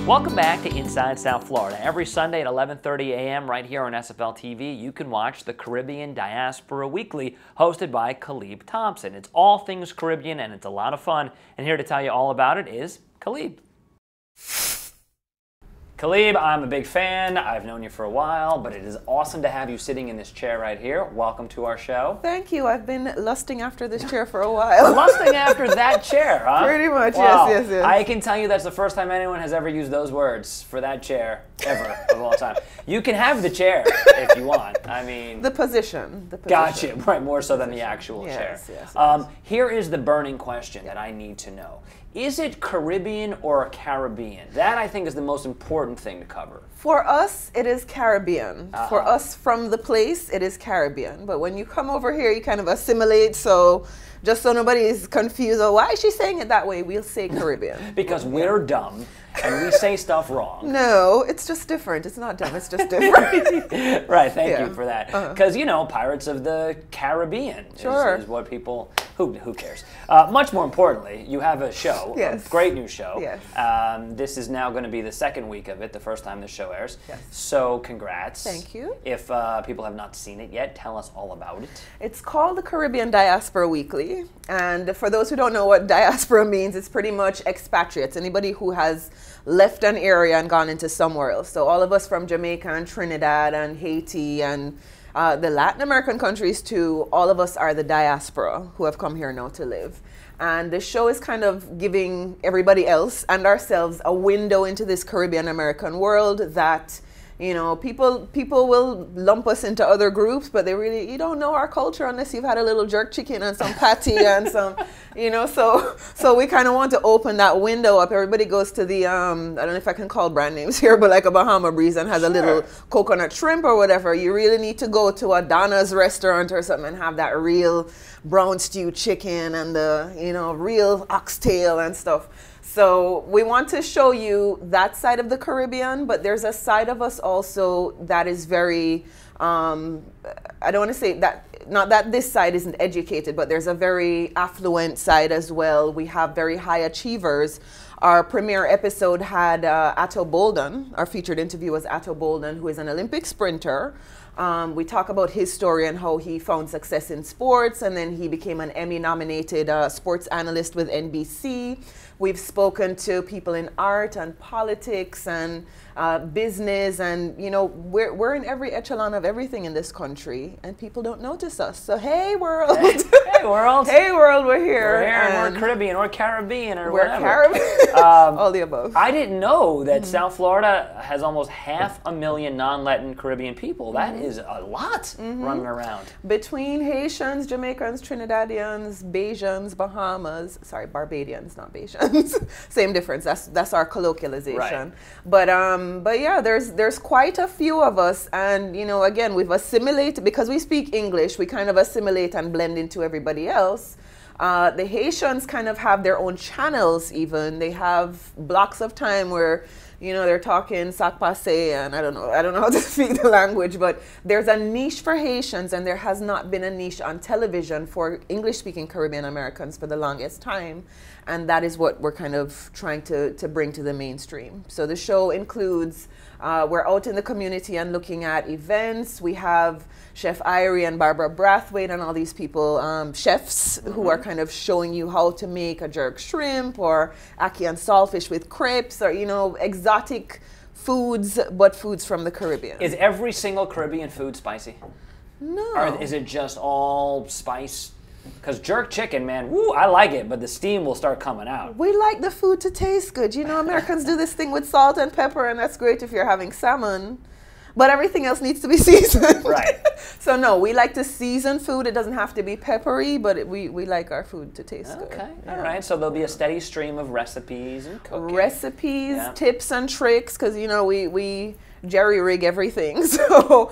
Welcome back to Inside South Florida. Every Sunday at 11:30 a.m. right here on SFL TV, you can watch the Caribbean Diaspora Weekly, hosted by Calibe Thompson. It's all things Caribbean, and it's a lot of fun. And here to tell you all about it is Calibe. Calibe, I'm a big fan. I've known you for a while, but it is awesome to have you sitting in this chair right here. Welcome to our show. Thank you. I've been lusting after this chair for a while. Lusting after that chair, huh? Pretty much, wow. yes. I can tell you that's the first time anyone has ever used those words for that chair, ever, of all time. You can have the chair if you want. I mean... The position. Gotcha. Right, more so than the actual chair. Yes. Here is the burning question that I need to know. Is it Caribbean or Caribbean? That, I think, is the most important thing to cover. For us, it is Caribbean. For us from the place, it is Caribbean. But when you come over here, you kind of assimilate, so just so nobody is confused, oh, why is she saying it that way? We'll say Caribbean. Because we're dumb and we say stuff wrong. No, it's just different. It's not dumb, it's just different. Right, thank you for that. Because, you know, Pirates of the Caribbean is what people, who cares? Much more importantly, you have a show, a great new show. Yes. This is now going to be the second week of it, the first time the show airs. Yes. So congrats. Thank you. If people have not seen it yet, tell us all about it. It's called the Caribbean Diaspora Weekly. And for those who don't know what diaspora means, it's pretty much expatriates, anybody who has left an area and gone into somewhere else. So all of us from Jamaica and Trinidad and Haiti and the Latin American countries too, all of us are the diaspora who have come here now to live. And the show is kind of giving everybody else and ourselves a window into this Caribbean American world that, you know, people will lump us into other groups, but you don't know our culture unless you've had a little jerk chicken and some patty and some, you know, so we kind of want to open that window up. Everybody goes to the, I don't know if I can call brand names here, but like a Bahama Breeze and has a little coconut shrimp or whatever. You really need to go to a Donna's restaurant or something and have that real brown stew chicken and the, you know, real oxtail and stuff. So we want to show you that side of the Caribbean, but there's a side of us also that is very, I don't want to say that, not that this side isn't educated, but there's a very affluent side as well. We have very high achievers. Our premiere episode had Atto Bolden. Our featured interview was Atto Bolden, who is an Olympic sprinter. We talk about his story and how he found success in sports, and then he became an Emmy-nominated sports analyst with NBC. We've spoken to people in art and politics and business, and you know, we're in every echelon of everything in this country, and people don't notice us. So hey, world! Hey, world! Hey, world! We're here. We're here, and we're Caribbean or Caribbean or we're whatever. Caribbean. All the above. I didn't know that South Florida has almost 500,000 non-Latin Caribbean people. That is a lot running around. Between Haitians, Jamaicans, Trinidadians, Bajans, Bahamas. Sorry, Barbadians, not Bajans. Same difference. That's our colloquialization. Right. But yeah, there's quite a few of us, and you know, again, we've assimilated because we speak English. We kind of assimilate and blend into everybody else. The Haitians kind of have their own channels. Even they have blocks of time where, you know, they're talking sac passe, and I don't know how to speak the language, but there's a niche for Haitians, and there has not been a niche on television for English-speaking Caribbean Americans for the longest time, and that is what we're kind of trying to bring to the mainstream. So the show includes, we're out in the community and looking at events. We have Chef Irie and Barbara Brathwaite and all these people, chefs who are kind of showing you how to make a jerk shrimp or ackee and saltfish with crepes, or, you know, exotic foods, but foods from the Caribbean. Is every single Caribbean food spicy? No. Or is it just all spice? Because jerk chicken, man, woo, I like it, but the steam will start coming out. We like the food to taste good. You know, Americans do this thing with salt and pepper, and that's great if you're having salmon. But everything else needs to be seasoned. Right. So no, we like to season food. It doesn't have to be peppery, but we like our food to taste good. Okay, all right. So there'll be a steady stream of recipes and cooking. Recipes, tips and tricks, because you know we jerry rig everything. So,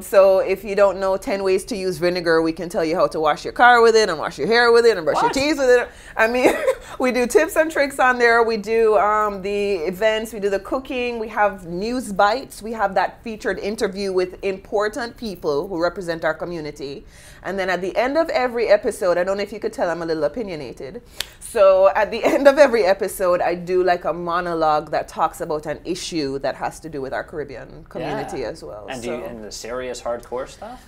so if you don't know 10 ways to use vinegar, we can tell you how to wash your car with it and wash your hair with it and brush your teeth with it. I mean, we do tips and tricks on there. We do the events, we do the cooking, we have news bites, we have that featured interview with important people who represent our community. And then at the end of every episode, I don't know if you could tell I'm a little opinionated. So at the end of every episode, I do like a monologue that talks about an issue that has to do with our Caribbean community as well. And do you in the serious hardcore stuff?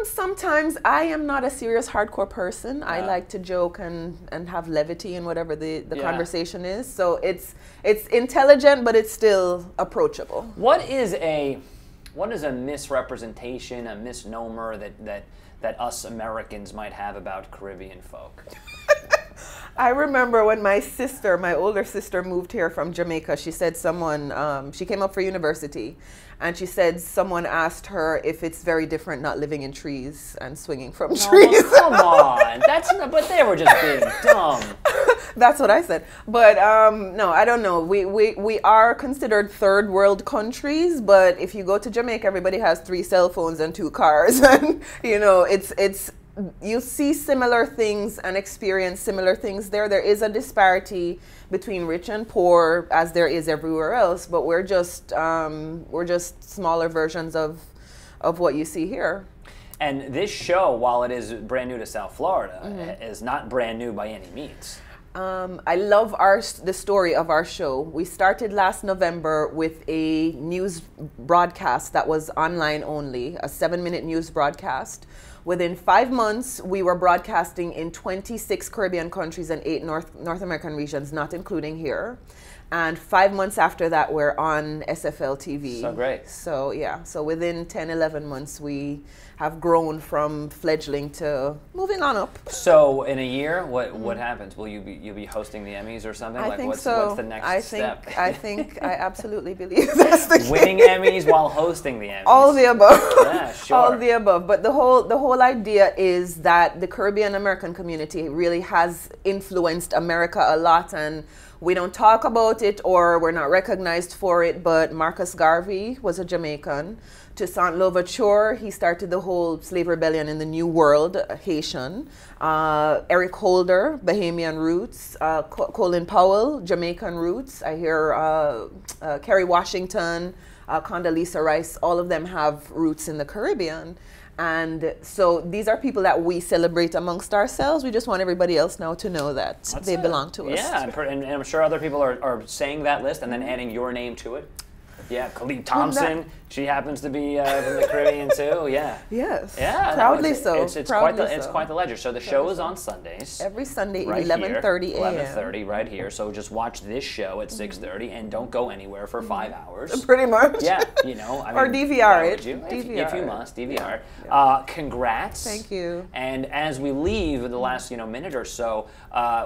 Sometimes I am not a serious hardcore person. I like to joke and have levity in whatever the conversation is. So it's intelligent, but it's still approachable. What is a misrepresentation, a misnomer that us Americans might have about Caribbean folk? I remember when my older sister moved here from Jamaica, she said she came up for university, and she said someone asked her if it's very different not living in trees and swinging from trees. Well, come on. But they were just being dumb. That's what I said. But no, I don't know. We are considered third world countries, but if you go to Jamaica, everybody has 3 cell phones and 2 cars. And, you know, you see similar things and experience similar things there. There is a disparity between rich and poor, as there is everywhere else, but we're just smaller versions of what you see here. And this show, while it is brand new to South Florida, is not brand new by any means. I love the story of our show. We started last November with a news broadcast that was online only, a 7-minute news broadcast. Within 5 months, we were broadcasting in 26 Caribbean countries and 8 North American regions, not including here. And 5 months after that, we're on SFL TV. So great. So yeah, so within 10, 11 months, we have grown from fledgling to moving on up. So in a year, what happens? Will you be hosting the Emmys or something? I like think what's so. the next step? I absolutely believe that's the case. Winning Emmys while hosting the Emmys. All the above. Yeah, sure. All the above. But the whole idea is that the Caribbean American community really has influenced America a lot, and we don't talk about it or we're not recognized for it, but Marcus Garvey was a Jamaican. Toussaint Louverture, he started the whole slave rebellion in the New World, Haitian. Eric Holder, Bahamian roots. Colin Powell, Jamaican roots. I hear Kerry Washington, Condoleezza Rice, all of them have roots in the Caribbean. And so these are people that we celebrate amongst ourselves. We just want everybody else now to know that they belong to us. Yeah, and I'm sure other people are saying that list and then adding your name to it. Yeah, Calibe Thompson. She happens to be from the Caribbean too. Yeah. Yes. Yeah. Proudly so. It's quite the ledger. So the show is on Sundays. Every Sunday, right 11:30 a.m. 11:30 right here. So just watch this show at 6:30 and don't go anywhere for 5 hours. Pretty much. Yeah. You know. I mean, or DVR it. If you must, DVR. Yeah. Congrats. Thank you. And as we leave in the last minute or so,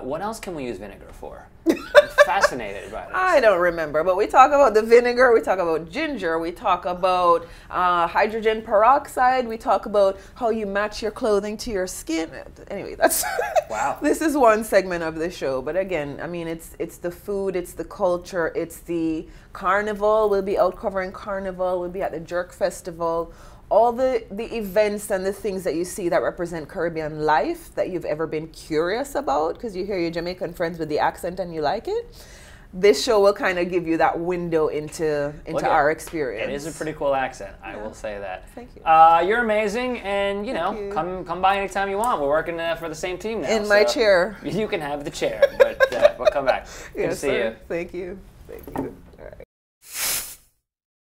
what else can we use vinegar for? I'm fascinated by this. I don't remember, but we talk about the vinegar, we talk about ginger, we talk about hydrogen peroxide, we talk about how you match your clothing to your skin. Anyway, that's wow. This is one segment of the show, but again, I mean, it's the food, it's the culture, it's the carnival. We'll be out covering carnival. We'll be at the Jerk Festival. All the events and the things that you see that represent Caribbean life that you've ever been curious about because you hear your Jamaican friends with the accent and you like it. This show will kind of give you that window into our experience. It is a pretty cool accent, I will say that. Thank you. You're amazing, and come by anytime you want. We're working for the same team now. In my chair. You can have the chair, but we'll come back. Good to see you. Thank you. Thank you.